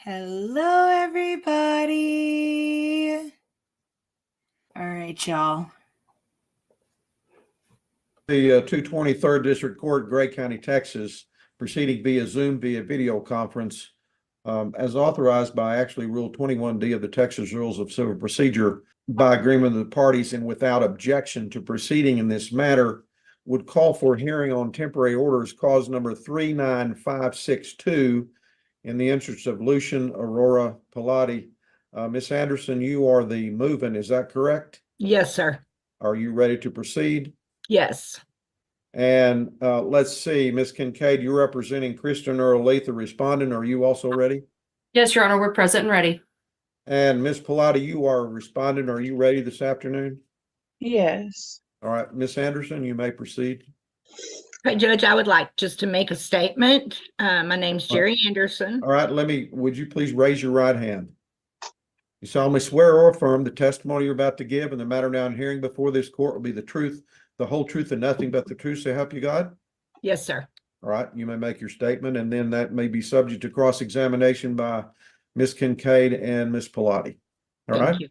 Hello, everybody. All right, y'all. The 223rd District Court, Gray County, Texas, proceeding via Zoom via video conference as authorized by actually Rule 21D of the Texas Rules of Civil Procedure by agreement of the parties and without objection to proceeding in this matter, would call for hearing on temporary orders cause number 39562 in the interest of Lucian Aurora Pilati. Ms. Anderson, you are the movant, is that correct? Yes, sir. Are you ready to proceed? Yes. And let's see, Ms. Kincaid, you're representing Kristen Earl Leith, the respondent. Are you also ready? Yes, Your Honor, we're present and ready. And Ms. Pilati, you are a respondent. Are you ready this afternoon? Yes. All right, Ms. Anderson, you may proceed. Okay, Judge, I would like just to make a statement. My name's Jerry Anderson. All right, would you please raise your right hand? You solemnly swear or affirm the testimony you're about to give and the matter now in hearing before this court will be the truth, the whole truth, and nothing but the truth, so help you God? Yes, sir. All right, you may make your statement, and then that may be subject to cross-examination by Ms. Kincaid and Ms. Pilati. All right. Thank you.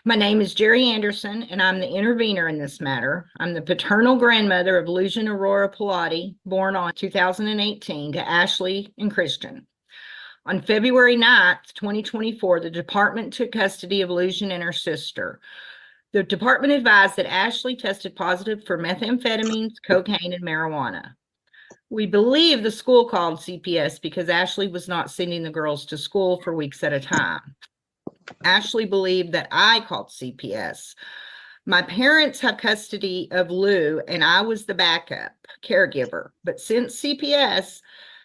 My name is Jerry Anderson, and I'm the intervener in this matter. I'm the paternal grandmother of Lucian Aurora Pilati, born on 2018 to Ashley and Christian. On February 9th, 2024, the department took custody of Lucian and her sister. The department advised that Ashley tested positive for methamphetamines, cocaine, and marijuana. We believe the school called CPS because Ashley was not sending the girls to school for weeks at a time. Ashley believed that I called CPS. My parents have custody of Lou, and I was the backup caregiver. But since CPS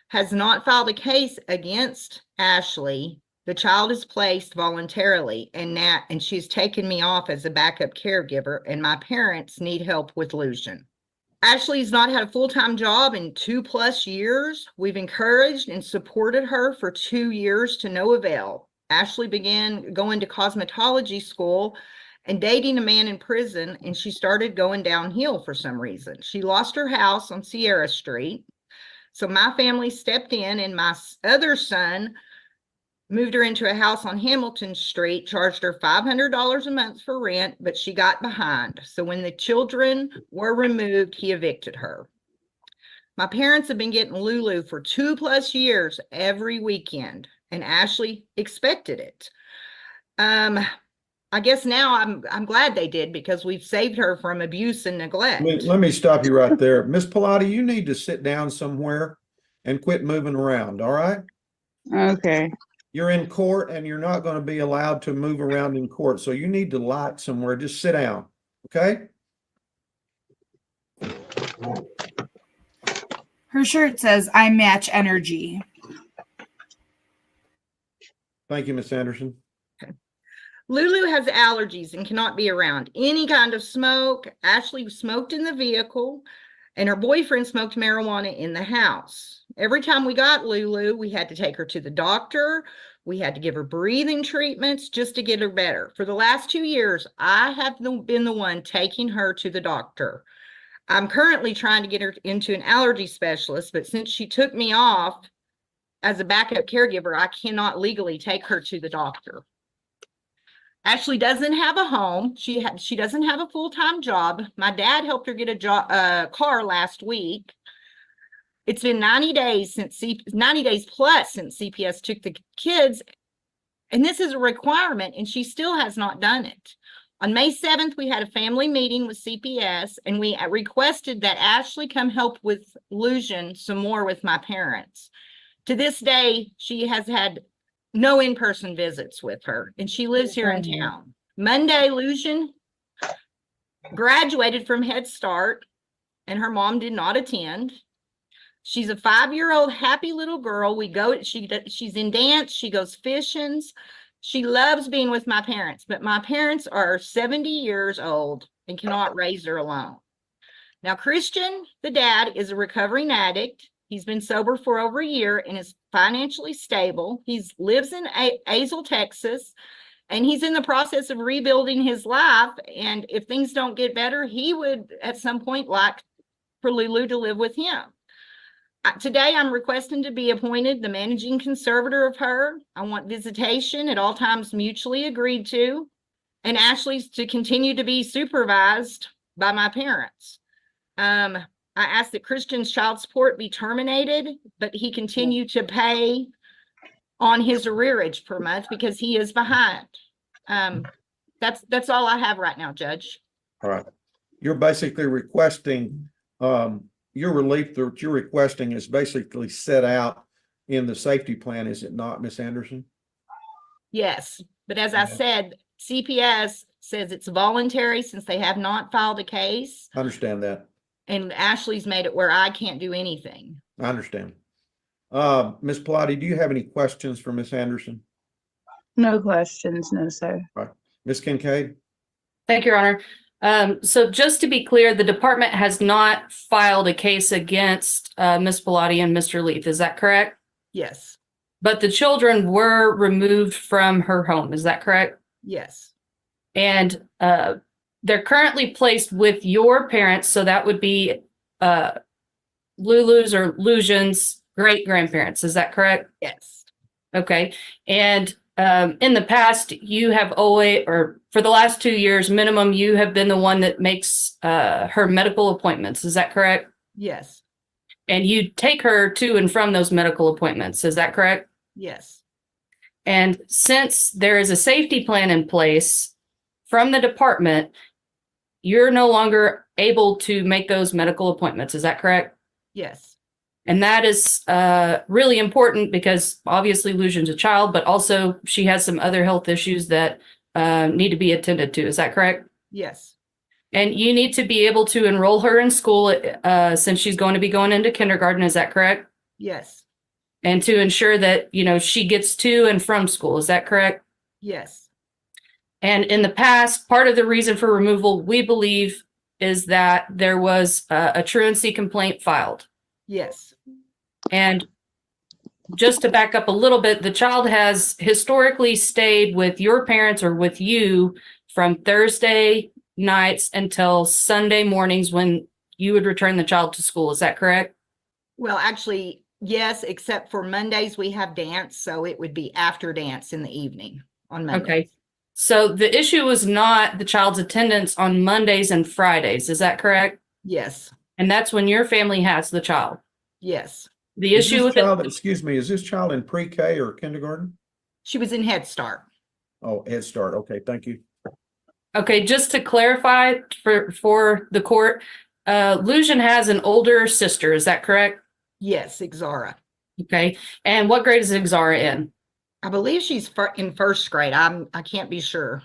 has not filed a case against Ashley, the child is placed voluntarily, and she's taken me off as a backup caregiver, and my parents need help with Lucian. Ashley's not had a full-time job in 2+ years. We've encouraged and supported her for 2 years to no avail. Ashley began going to cosmetology school and dating a man in prison, and she started going downhill for some reason. She lost her house on Sierra Street. So my family stepped in, and my other son moved her into a house on Hamilton Street, charged her $500 a month for rent, but she got behind. So when the children were removed, he evicted her. My parents have been getting Lulu for 2+ years every weekend, and Ashley expected it. I guess now I'm glad they did, because we've saved her from abuse and neglect. Let me stop you right there. Ms. Pilati, you need to sit down somewhere and quit moving around, all right? Okay. You're in court and you're not going to be allowed to move around in court. So you need to light somewhere. Just sit down. Okay? Her shirt says, "I match energy." Thank you, Ms. Anderson. Lulu has allergies and cannot be around any kind of smoke. Ashley smoked in the vehicle, and her boyfriend smoked marijuana in the house. Every time we got Lulu, we had to take her to the doctor. We had to give her breathing treatments just to get her better. For the last 2 years, I have been the one taking her to the doctor. I'm currently trying to get her into an allergy specialist, but since she took me off as a backup caregiver, I cannot legally take her to the doctor. Ashley doesn't have a home. She doesn't have a full-time job. My dad helped her get a car last week. It's been 90 days plus since CPS took the kids, and this is a requirement, and she still has not done it. On May 7th, we had a family meeting with CPS, and we requested that Ashley come help with Lucian some more with my parents. To this day, she has had no in-person visits with her, and she lives here in town. Monday, Lucian graduated from Head Start, and her mom did not attend. She's a 5-year-old happy little girl. She's in dance. She goes fishing. She loves being with my parents, but my parents are 70 years old and cannot raise her alone. Now, Christian, the dad, is a recovering addict. He's been sober for over a year and is financially stable. He lives in Azle, Texas, and he's in the process of rebuilding his life. And if things don't get better, he would at some point like for Lulu to live with him. Today I'm requesting to be appointed the managing conservator of her. I want visitation at all times mutually agreed to, and Ashley's to continue to be supervised by my parents. I asked that Christian's child support be terminated, but he continue to pay on his arrearage per month because he is behind. That's all I have right now, Judge. All right. You're basically requesting, your relief that you're requesting is basically set out in the safety plan, is it not, Ms. Anderson? Yes, but as I said, CPS says it's voluntary since they have not filed a case, I understand that. and Ashley's made it where I can't do anything. I understand. Ms. Pilati, do you have any questions for Ms. Anderson? No questions, no, sir. Ms. Kincaid? Thank you, Your Honor. So just to be clear, the department has not filed a case against Ms. Pilati and Mr. Leith. Is that correct? Yes, But the children were removed from her home. Is that correct? yes, And they're currently placed with your parents. So that would be Lulu's or Lucian's great grandparents. Is that correct? yes, Okay. And in the past, you have always, or for the last 2 years minimum, you have been the one that makes her medical appointments. Is that correct? yes, And you take her to and from those medical appointments. Is that correct? yes, And since there is a safety plan in place from the department, you're no longer able to make those medical appointments. Is that correct? yes, And that is really important because obviously Lucian's a child, but also she has some other health issues that need to be attended to. Is that correct? yes, And you need to be able to enroll her in school since she's going to be going into kindergarten. Is that correct? yes, And to ensure that, you know, she gets to and from school. Is that correct? yes, And in the past, part of the reason for removal, we believe, is that there was a truancy complaint filed. yes, And just to back up a little bit, the child has historically stayed with your parents or with you from Thursday nights until Sunday mornings when you would return the child to school. Is that correct? Well, actually, yes, except for Mondays, we have dance, so it would be after dance in the evening on Monday. Okay. So the issue was not the child's attendance on Mondays and Fridays. Is that correct? Yes, And that's when your family has the child. yes. The Is issue this with child, it, excuse me, is this child in pre-K or kindergarten? She was in Head Start. Oh, Head Start. Okay, thank you. okay, just to clarify for the court, Lucian has an older sister. Is that correct? Yes, Exara. Okay. And what grade is Exara in? I believe she's in first grade. I can't be sure.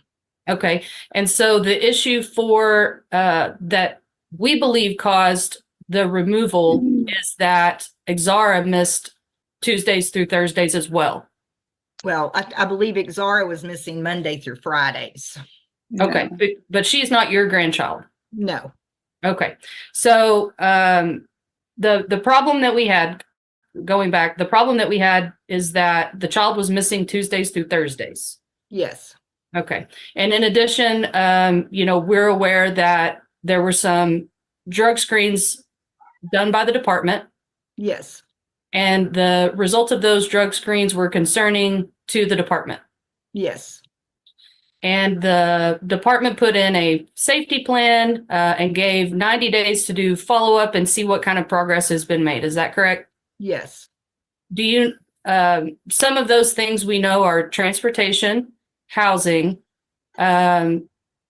Okay. And so the issue for that we believe caused the removal is that Exara missed Tuesdays through Thursdays as well. Well, I believe Exara was missing Monday through Fridays. Okay. But she's not your grandchild. No. Okay. So the problem that we had going back, the problem that we had is that the child was missing Tuesdays through Thursdays. Yes. Okay. And in addition, you know, we're aware that there were some drug screens done by the department, Yes. and the results of those drug screens were concerning to the department. Yes. And the department put in a safety plan and gave 90 days to do follow-up and see what kind of progress has been made. Is that correct? Yes. Do you, some of those things we know are transportation, housing,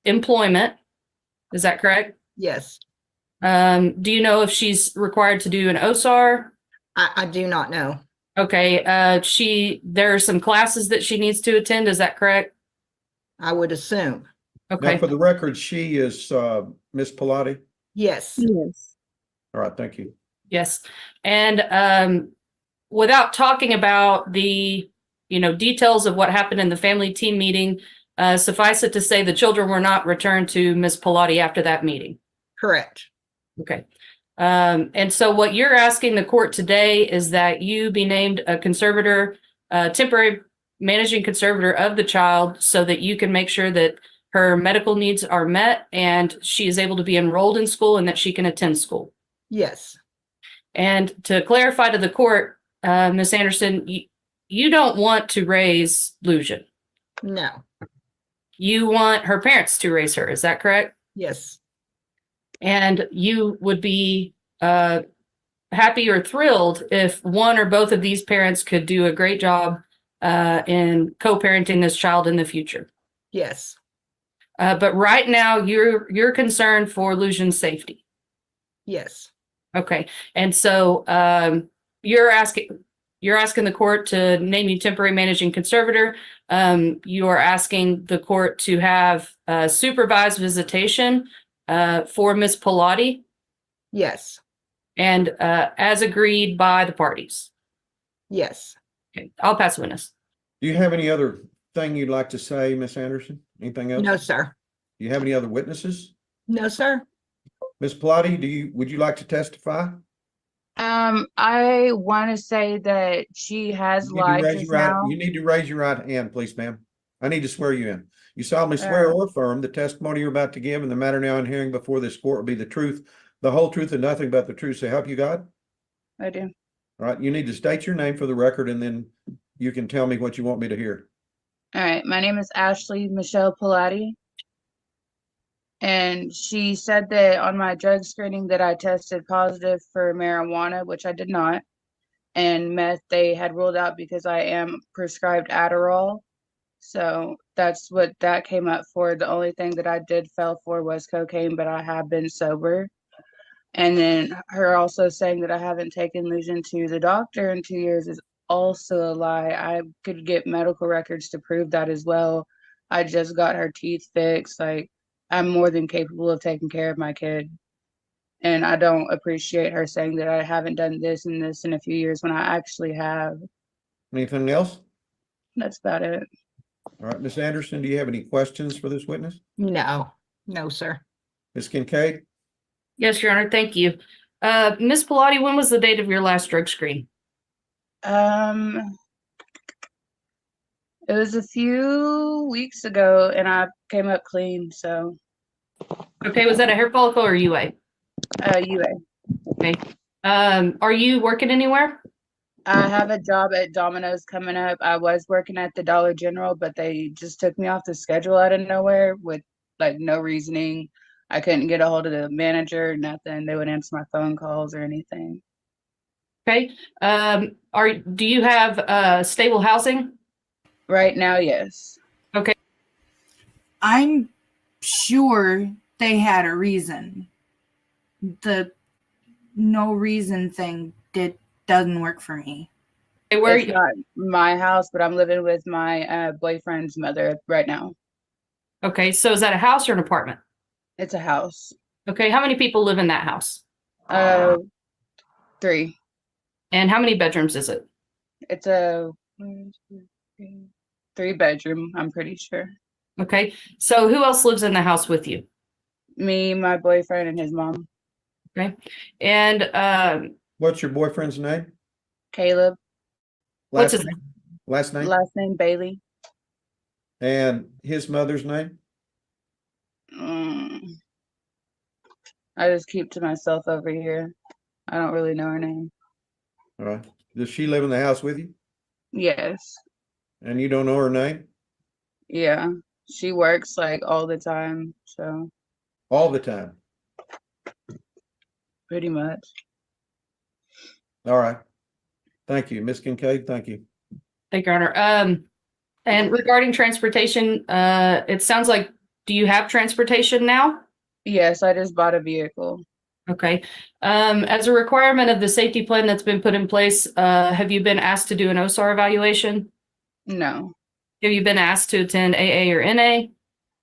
employment. Is that correct? Yes. Do you know if she's required to do an OSAR? I do not know. Okay, there are some classes that she needs to attend. Is that correct? I would assume. Okay. Now, for the record, she is Ms. Pilati. Yes. Yes. All right, thank you. Yes. And without talking about the, you know, details of what happened in the family team meeting, suffice it to say the children were not returned to Ms. Pilati after that meeting. Correct. Okay. And so what you're asking the court today is that you be named a conservator, temporary managing conservator of the child so that you can make sure that her medical needs are met and she is able to be enrolled in school and that she can attend school. Yes. And to clarify to the court, Ms. Anderson, you don't want to raise Lucian. No. You want her parents to raise her. Is that correct? Yes. And you would be happy or thrilled if one or both of these parents could do a great job in co-parenting this child in the future. Yes. But right now, you're concerned for Lucian's safety. Yes. Okay, and so you're asking the court to name you temporary managing conservator. You are asking the court to have supervised visitation for Ms. Pilati, Yes. and as agreed by the parties. Yes. Okay, I'll pass the witness. Do you have any other thing you'd like to say, Miss Anderson? Anything else? No, sir. Do you have any other witnesses? No, sir. Ms. Pilati, would you like to testify? I want to say that she has lied just now. You need to raise your right hand, please, ma'am. I need to swear you in. You solemnly swear or affirm the testimony you're about to give and the matter now in hearing before this court will be the truth, the whole truth, and nothing but the truth. So help you God? I do. All right. You need to state your name for the record, and then you can tell me what you want me to hear. All right. My name is Ashley Michelle Pilati. And she said that on my drug screening that I tested positive for marijuana, which I did not. And meth they had ruled out because I am prescribed Adderall. So that's what that came up for. The only thing that I did fail for was cocaine, but I have been sober. And then her also saying that I haven't taken Lucian to the doctor in 2 years is also a lie. I could get medical records to prove that as well. I just got her teeth fixed. Like, I'm more than capable of taking care of my kid. And I don't appreciate her saying that I haven't done this and this in a few years when I actually have. Anything else? That's about it. All right. Ms. Anderson, do you have any questions for this witness? No. No, sir. Ms. Kincaid? Yes, Your Honor. Thank you. Ms. Pilati, when was the date of your last drug screen? It was a few weeks ago and I came up clean, so Okay, was that a hair follicle or UA? UA. Okay. Are you working anywhere? I have a job at Domino's coming up. I was working at the Dollar General, but they just took me off the schedule out of nowhere with like no reasoning. I couldn't get a hold of the manager, nothing. They wouldn't answer my phone calls or anything. Okay. Do you have stable housing? Right now, yes. I'm sure they had a reason. The no reason thing doesn't work for me. Okay, where are It's you? not my house, but I'm living with my boyfriend's mother right now. Okay, so is that a house or an apartment? It's a house. Okay, how many people live in that house? 3. And how many bedrooms is it? It's a 3-bedroom, I'm pretty sure. Okay, so who else lives in the house with you? Me, my boyfriend, and his mom. Okay, and What's your boyfriend's name? Caleb. What's Last his- name? Last name? Last name Bailey. And his mother's name? I just keep to myself over here. I don't really know her name. All right. Does she live in the house with you? Yes. And you don't know her name? Yeah. She works like all the time, so All the time. pretty much. All right. Thank you. Ms. Kincaid, thank you. thank you, Your Honor. And regarding transportation, it sounds like, do you have transportation now? Yes, I just bought a vehicle. Okay. As a requirement of the safety plan that's been put in place, have you been asked to do an OSAR evaluation? No. Have you been asked to attend AA or NA?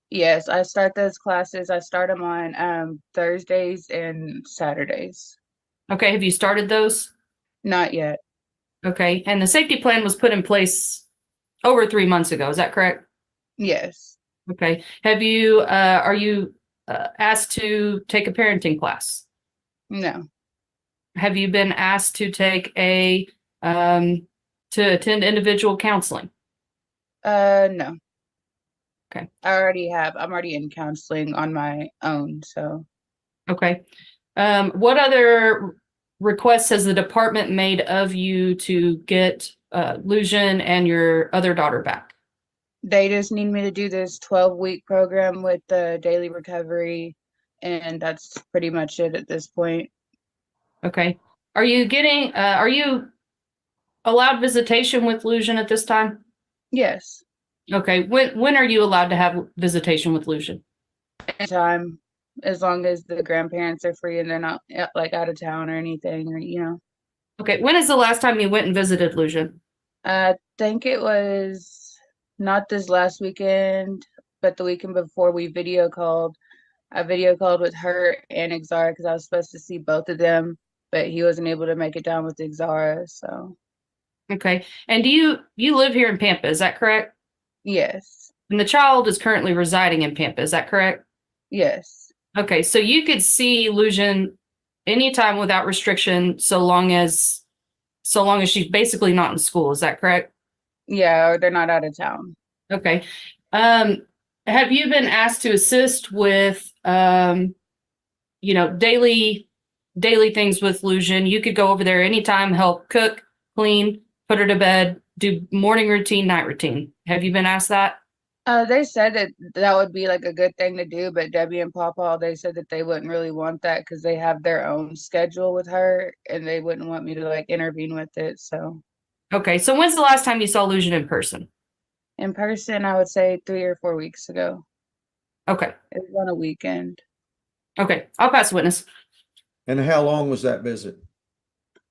Yes, I start those classes. I start them on Thursdays and Saturdays. Okay, have you started those? Not yet. Okay, and the safety plan was put in place over 3 months ago, is that correct? Yes. Okay, are you asked to take a parenting class? No. Have you been asked to take to attend individual counseling? No. Okay. I already have. I'm already in counseling on my own, so Okay. What other requests has the department made of you to get Lucian and your other daughter back? They just need me to do this 12-week program with the daily recovery, and that's pretty much it at this point. Okay. Are you allowed visitation with Lucian at this time? Yes, Okay. When are you allowed to have visitation with Lucian? anytime, as long as the grandparents are free and they're not like out of town or anything, or Okay. When is the last time you went and visited Lucian? I think it was not this last weekend, but the weekend before we video called. I video called with her and Exara because I was supposed to see both of them, but he wasn't able to make it down with Exara. So Okay. And do you live here in Pampa? Is that correct? yes, And the child is currently residing in Pampa. Is that correct? yes, Okay. So you could see Lucian anytime without restriction, so long as she's basically not in school. Is that correct? yeah, or they're not out of town. Okay. Have you been asked to assist with, daily things with Lucian? You could go over there anytime, help cook, clean, put her to bed, do morning routine, night routine. Have you been asked that? They said that would be like a good thing to do, but Debbie and Papa, they said that they wouldn't really want that because they have their own schedule with her and they wouldn't want me to like intervene with it. So Okay. So when's the last time you saw Lucian in person? in person, I would say 3 or 4 weeks ago. Okay. It was on a weekend. Okay. I'll pass witness. And how long was that visit?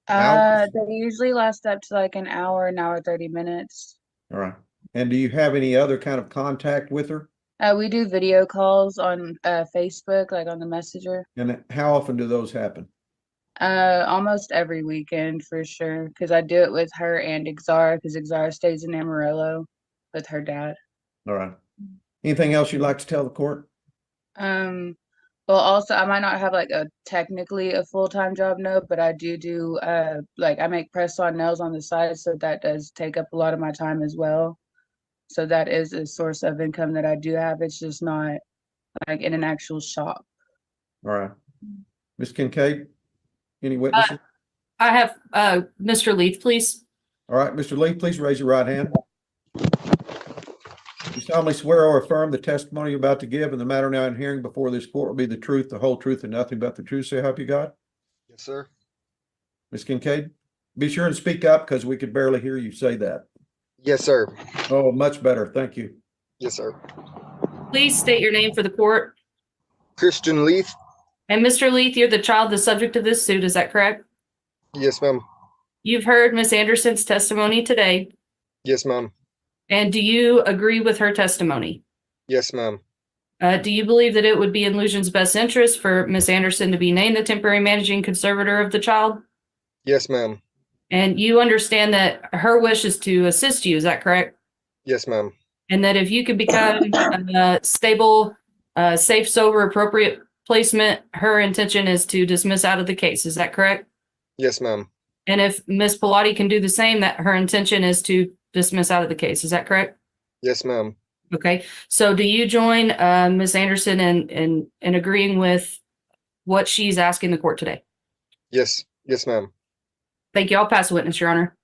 Hours? They usually last up to like an hour, 30 minutes. All right. And do you have any other kind of contact with her? We do video calls on Facebook, like on the Messenger. And how often do those happen? Almost every weekend for sure, because I do it with her and Exara, because Exara stays in Amarillo with her dad. All right. Anything else you'd like to tell the court? Well, also I might not have like technically a full-time job, no, but I do like I make press-on nails on the side, so that does take up a lot of my time as well. So that is a source of income that I do have. It's just not like in an actual shop. All right. Ms. Kincaid, any witnesses? I have Mr. Leith, please. All right, Mr. Lee, please raise your right hand. You solemnly swear or affirm the testimony you're about to give and the matter now in hearing before this court will be the truth, the whole truth, and nothing but the truth. So help you God. Yes, sir. Ms. Kincaid, be sure and speak up because we could barely hear you say that. Yes, sir. Oh, much better. Thank you. Yes, sir. Please state your name for the court. Christian Leith. And Mr. Leith, you're the child, the subject of this suit. Is that correct? Yes, ma'am. You've heard Ms. Anderson's testimony today. Yes, ma'am. And do you agree with her testimony? Yes, ma'am. Do you believe that it would be in Lucian's best interest for Ms. Anderson to be named the temporary managing conservator of the child? Yes, ma'am. And you understand that her wish is to assist you, is that correct? Yes, ma'am. And that if you could become stable, safe, sober, appropriate placement, her intention is to dismiss out of the case, is that correct? Yes, ma'am. And if Ms. Pilati can do the same, that her intention is to dismiss out of the case, is that correct? Yes, ma'am. Okay, so do you join Ms. Anderson in agreeing with what she's asking the court today? Yes. Yes, ma'am. Thank you. I'll pass the witness, Your Honor.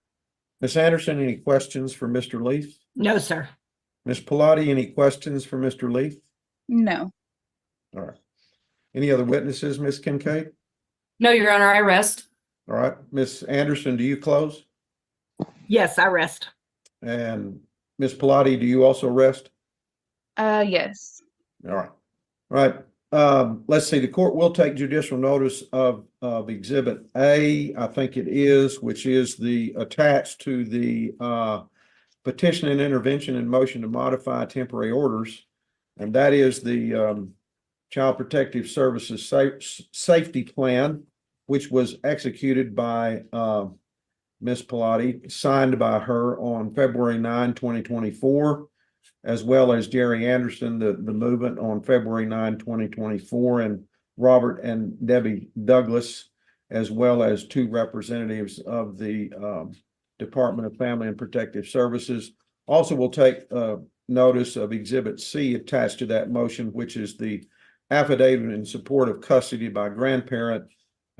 Ms. Anderson, any questions for Mr. Leith? No, sir. Ms. Pilati, any questions for Mr. Leith? No. All right. Any other witnesses, Ms. Kincaid? No, Your Honor, I rest. All right. Ms. Anderson, do you close? Yes, I rest. And Ms. Pilati, do you also rest? Yes. All right. All right. Let's see. The court will take judicial notice of Exhibit A, I think it is, which is the attached to the petition and intervention and motion to modify temporary orders. And that is the Child Protective Services Safety Plan, which was executed by Ms. Pilati, signed by her on February 9, 2024, as well as Jerry Anderson, the movement on February 9, 2024, and Robert and Debbie Douglas, as well as two representatives of the Department of Family and Protective Services. Also, we'll take notice of Exhibit C attached to that motion, which is the affidavit in support of custody by grandparent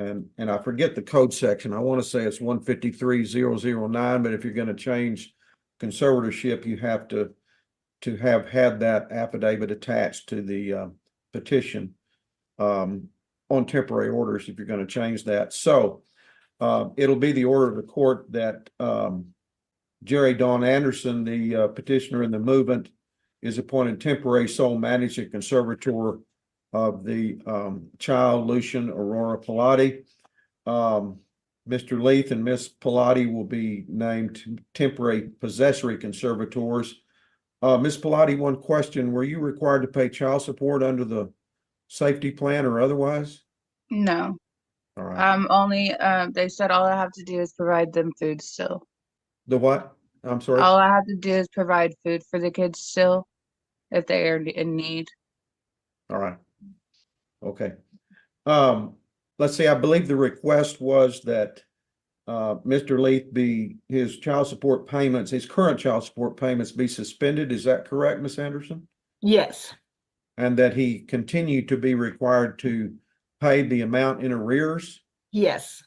and I forget the code section. I want to say it's 153.009, but if you're going to change conservatorship, you have to have had that affidavit attached to the petition on temporary orders if you're going to change that. So it'll be the order of the court that Jerry Dawn Anderson, the petitioner in the movement, is appointed temporary sole manager conservator of the child Lucian Aurora Pilati. Mr. Leith and Miss Pilati will be named temporary possessory conservators. Miss Pilati, one question: were you required to pay child support under the safety plan or otherwise? No, All right. only, they said all I have to do is provide them food still. The what? I'm sorry. All I have to do is provide food for the kids still if they are in need. All right. Okay. Let's see, I believe the request was that Mr. Leith his child support payments, his current child support payments be suspended. Is that correct, Ms. Anderson? Yes, And that he continue to be required to pay the amount in arrears? yes.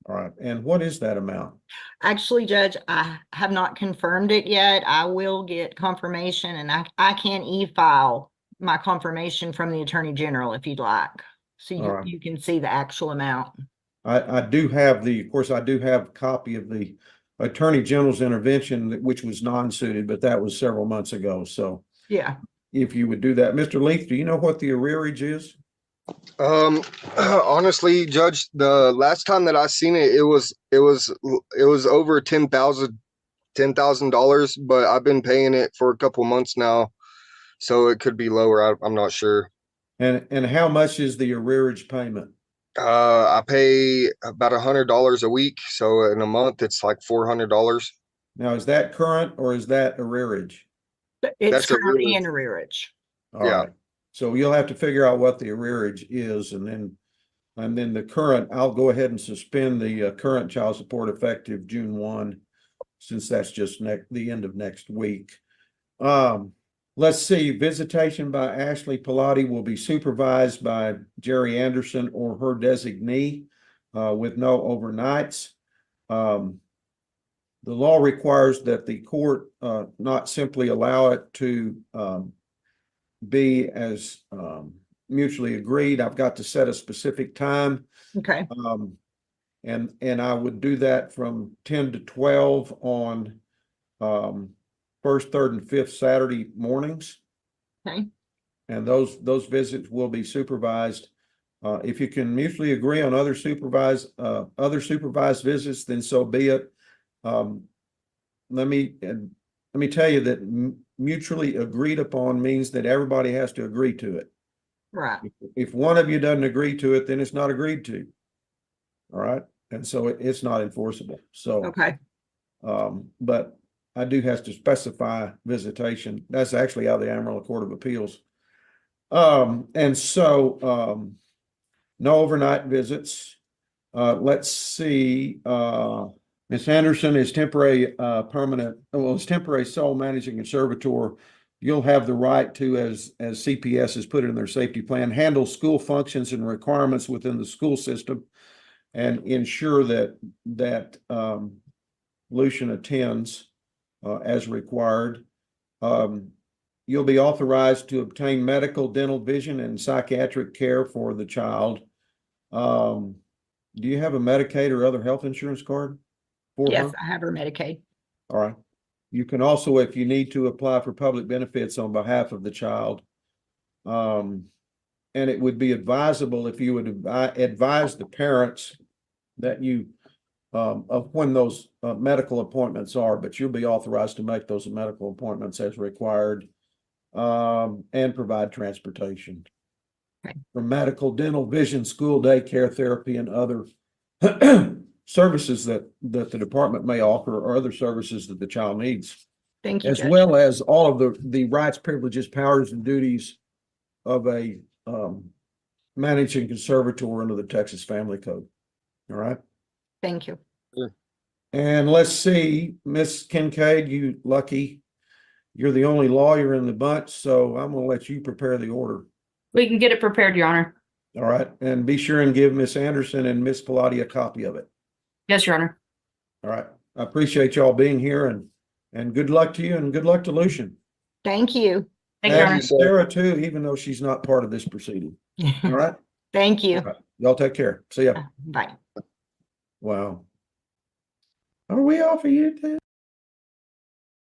All right. And what is that amount? Actually, Judge, I have not confirmed it yet. I will get confirmation, and I can e-file my confirmation from the Attorney General if you'd like. So All right. you can see the actual amount. I do have of course, I do have a copy of the Attorney General's intervention, which was non-suited, but that was several months ago. So Yeah. if you would do that. Mr. Leith, do you know what the arrearage is? Honestly, Judge, the last time that I seen it, it was over $10,000, but I've been paying it for a couple months now, so it could be lower. I'm not sure. And how much is the arrearage payment? I pay about $100 a week, so in a month it's like $400. Now, is that current or is that arrearage? It's That's currently arrearage. in arrearage. All Yeah. right. So you'll have to figure out what the arrearage is, and then the current, I'll go ahead and suspend the current child support effective June 1, since that's just the end of next week. Let's see, visitation by Ashley Pilati will be supervised by Jerry Anderson or her designee with no overnights. The law requires that the court not simply allow it to be as mutually agreed. I've got to set a specific time. Okay. And I would do that from 10 to 12 on first, third, and fifth Saturday mornings. Okay. And those visits will be supervised. If you can mutually agree on other supervised visits, then so be it. Let me tell you that mutually agreed upon means that everybody has to agree to it. Right. If one of you doesn't agree to it, then it's not agreed to. All right. And so it's not enforceable. So, Okay. but I do have to specify visitation. That's actually out of the Amarillo Court of Appeals. And so no overnight visits. Let's see. Ms. Anderson is temporary sole managing conservator. You'll have the right to, as CPS has put it in their safety plan, handle school functions and requirements within the school system and ensure that Lucian attends as required. You'll be authorized to obtain medical, dental, vision, and psychiatric care for the child. Do you have a Medicaid or other health insurance card for Yes, her? I have her Medicaid. All right. You can also, if you need to, apply for public benefits on behalf of the child. And it would be advisable if you would advise the parents that of when those medical appointments are, but you'll be authorized to make those medical appointments as required, and provide transportation. Okay. For medical, dental, vision, school, daycare, therapy, and other services that the department may offer, or other services that the child needs, Thank you, as Judge. well as all of the rights, privileges, powers, and duties of a managing conservator under the Texas Family Code. All right. Thank you. And let's see, Miss Kincaid, you lucky. You're the only lawyer in the bunch, so I'm gonna let you prepare the order. We can get it prepared, Your Honor. All right, and be sure and give Miss Anderson and Miss Pilati a copy of it. Yes, Your Honor. All right, I appreciate y'all being here and good luck to you and good luck to Lucian. Thank you. Thank you, Your And Honor. sir. Sarah too, even though she's not part of this proceeding. All right, Thank you. all right. Y'all take care. See ya. Bye. Wow. Are we off of YouTube?